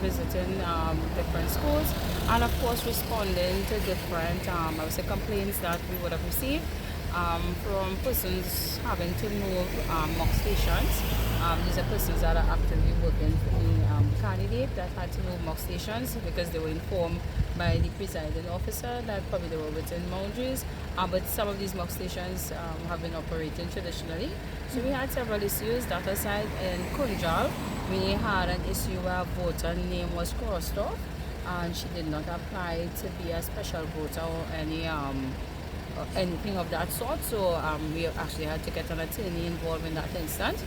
visiting different schools, and of course responding to different, I would say, complaints that we would have received from persons having to move mock stations. These are persons that are actively working for the candidate that had to move mock stations because they were informed by the presiding officer that probably they were within boundaries. But some of these mock stations have been operating traditionally. So we had several issues. That aside, in Kunjal, we had an issue where a voter name was crossed off and she did not apply to be a special voter or anything of that sort. So we actually had to get an attorney involved in that instance.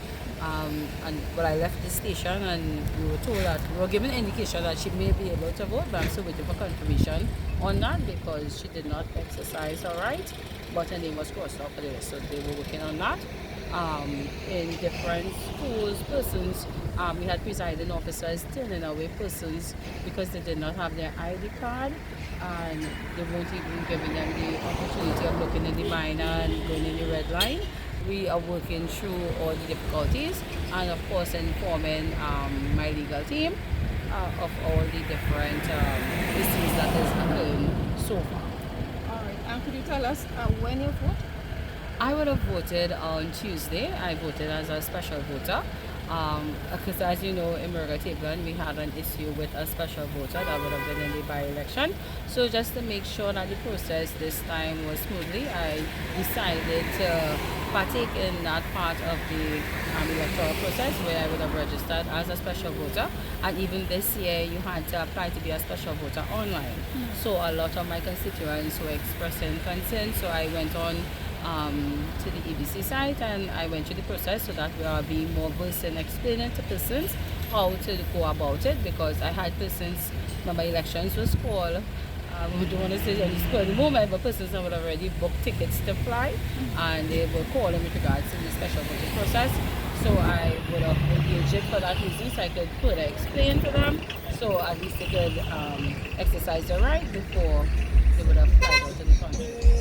But I left the station and we were told that we were given an indication that she may be able to vote, but I'm still waiting for confirmation on that because she did not exercise her right, but her name was crossed off for the rest. So they were working on that. In different schools, persons, we had presiding officers turning away persons because they did not have their ID card and they weren't even giving them the opportunity of looking in the minor and going in the red line. We are working through all the difficulties and of course informing my legal team of all the different issues that is occurring so far. All right. And could you tell us when you vote? I would have voted on Tuesday. I voted as a special voter. Because as you know, in Tableland, we had an issue with a special voter that would have been in the by-election. So just to make sure that the process this time was smoothly, I decided to partake in that part of the electoral process where I would have registered as a special voter. And even this year, you had to apply to be a special voter online. So a lot of my constituents were expressing concern. So I went on to the EBC site and I went through the process so that we are being more versed in explaining to persons how to go about it, because I had persons when my elections was called, we don't want to say any school at the moment, but persons that would already booked tickets to fly and they were calling with regards to the special voting process. So I would have engaged it for that reason so I could further explain to them so at least they could exercise their right before they would have flied out of the country.